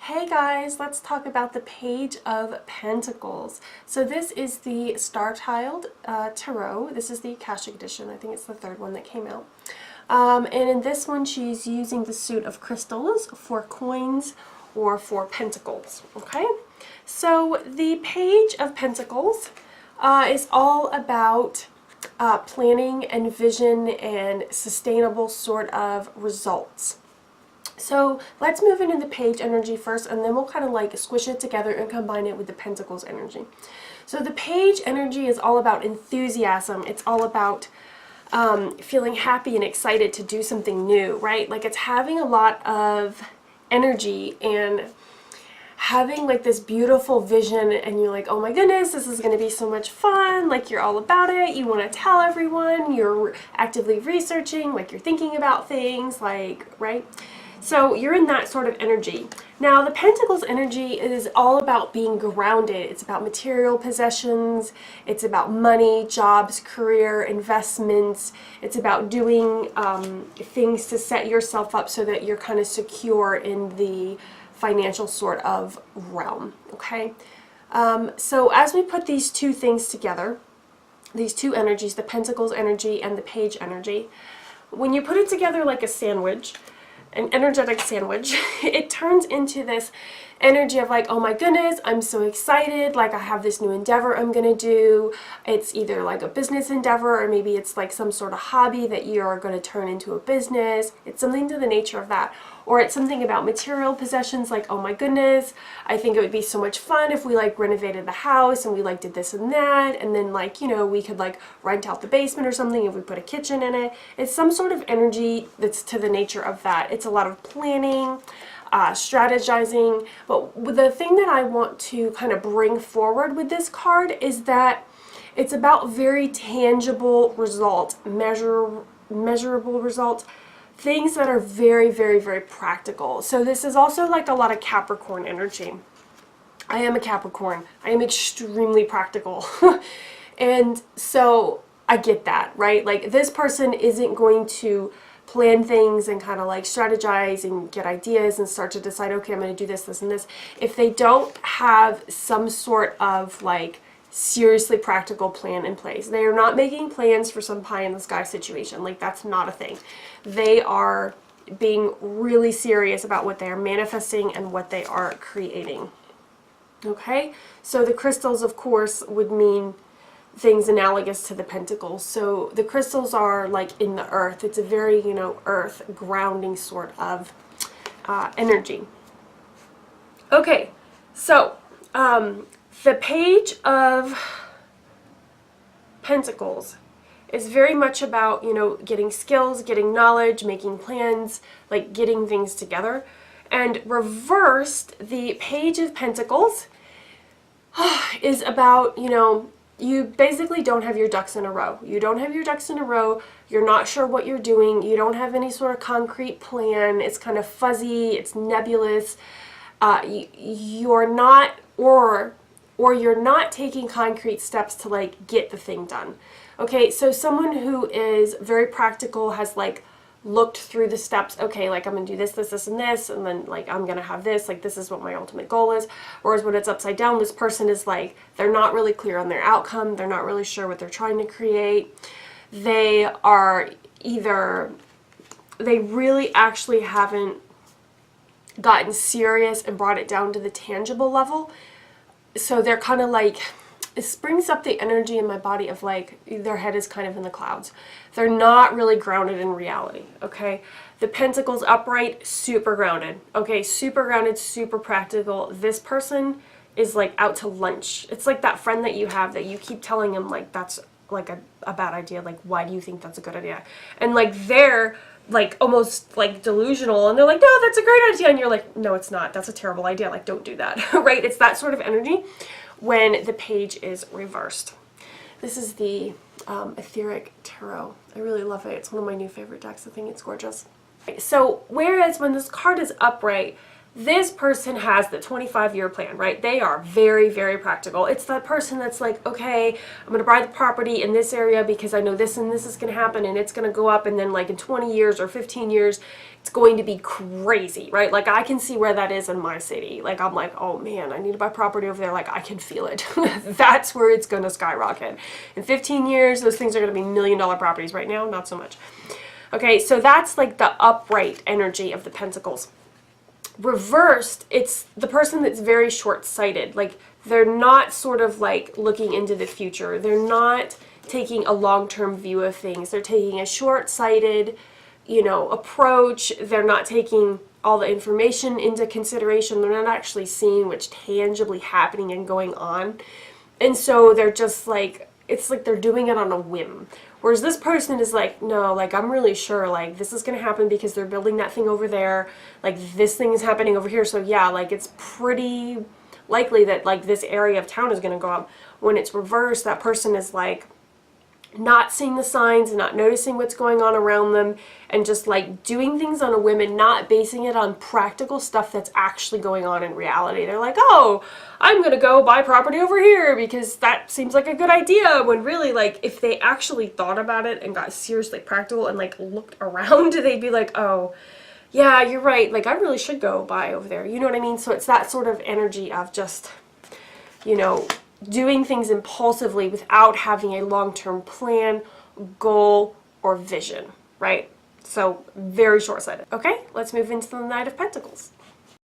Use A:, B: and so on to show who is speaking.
A: Hey guys, let's talk about the Page of Pentacles. So this is the Starchild Tarot. This is the Akashic edition. I think it's the third one that came out. And in this one, she's using the suit of crystals for coins or for pentacles. Okay, so the Page of Pentacles is all about planning and vision and sustainable sort of results. So let's move into the page energy first, and then we'll kind of like squish it together and combine it with the Pentacles energy. So the page energy is all about enthusiasm. It's all about feeling happy and excited to do something new, right? Like it's having a lot of energy and having like this beautiful vision, and you're like, oh my goodness, this is going to be so much fun. Like you're all about it. You want to tell everyone. You're actively researching, like you're thinking about things, like, right? So you're in that sort of energy. Now the Pentacles energy is all about being grounded. It's about material possessions. It's about money, jobs, career, investments. It's about doing things to set yourself up so that you're kind of secure in the financial sort of realm, okay? So as we put these two things together, these two energies, the Pentacles energy and the Page energy, when you put it together like a sandwich, an energetic sandwich, it turns into this energy of like, oh my goodness, I'm so excited, like I have this new endeavor I'm gonna do. It's either like a business endeavor, or maybe it's like some sort of hobby that you're going to turn into a business. It's something to the nature of that. Or it's something about material possessions, like, oh my goodness, I think it would be so much fun if we like renovated the house and we like did this and that, and then like, you know, we could like rent out the basement or something if we put a kitchen in it. It's some sort of energy that's to the nature of that. It's a lot of planning, strategizing. But the thing that I want to kind of bring forward with this card is that it's about very tangible results, measurable results, things that are very, very, very practical. So this is also like a lot of Capricorn energy. I am a Capricorn. I am extremely practical. And so I get that, right? Like this person isn't going to plan things and kind of like strategize and get ideas and start to decide, okay, I'm going to do this, this, and this, if they don't have some sort of like seriously practical plan in place. They are not making plans for some pie in the sky situation. Like that's not a thing. They are being really serious about what they are manifesting and what they are creating. Okay, so the crystals, of course, would mean things analogous to the pentacles. So the crystals are like in the earth. It's a very, you know, earth grounding sort of energy. Okay, so the Page of Pentacles is very much about, you know, getting skills, getting knowledge, making plans, like getting things together. And reversed, the Page of Pentacles is about, you know, you basically don't have your ducks in a row. You don't have your ducks in a row. You're not sure what you're doing. You don't have any sort of concrete plan. It's kind of fuzzy. It's nebulous. You're not, or you're not taking concrete steps to like get the thing done. Okay, so someone who is very practical has like looked through the steps. Okay, like I'm gonna do this, this, this, and this, and then like I'm gonna have this, like this is what my ultimate goal is. Whereas when it's upside down, this person is like, they're not really clear on their outcome. They're not really sure what they're trying to create. They are either, they really actually haven't gotten serious and brought it down to the tangible level. So they're kind of like, it brings up the energy in my body of like their head is kind of in the clouds. They're not really grounded in reality, okay? The Pentacles upright, super grounded, okay? Super grounded, super practical. This person is like out to lunch. It's like that friend that you have that you keep telling them like that's like a bad idea. Like, why do you think that's a good idea? And like they're like almost like delusional, and they're like, no, that's a great idea. And you're like, no, it's not. That's a terrible idea. Like, don't do that, right? It's that sort of energy when the page is reversed. This is the Etheric Tarot. I really love it. It's one of my new favorite decks. I think it's gorgeous. So whereas when this card is upright, This person has the 25-year plan, right? They are very, very practical. It's that person that's like, okay, I'm going to buy the property in this area because I know this and this is going to happen and it's going to go up, and then like in 20 years or 15 years, it's going to be crazy, right? Like I can see where that is in my city. Like I'm like, oh man, I need to buy property over there. Like I can feel it. That's where it's going to skyrocket. In 15 years, those things are going to be $1 million properties. Right now, not so much. Okay, so that's like the upright energy of the Pentacles. Reversed, it's the person that's very short-sighted. Like they're not sort of like looking into the future. They're not taking a long-term view of things. They're taking a short-sighted, you know, approach. They're not taking all the information into consideration. They're not actually seeing what's tangibly happening and going on. And so they're just like, it's like they're doing it on a whim. Whereas this person is like, no, like I'm really sure like this is going to happen because they're building that thing over there. Like this thing is happening over here. So yeah, like it's pretty likely that like this area of town is going to go up. When it's reversed, that person is like not seeing the signs and not noticing what's going on around them and just like doing things on a whim and not basing it on practical stuff that's actually going on in reality. They're like, oh, I'm gonna go buy property over here because that seems like a good idea, when really like if they actually thought about it and got seriously practical and like looked around, they'd be like, oh yeah, you're right, like I really should go buy over there, you know what I mean? So it's that sort of energy of just, you know, doing things impulsively without having a long-term plan, goal, or vision, right? So very short-sighted. Okay, let's move into the Knight of Pentacles.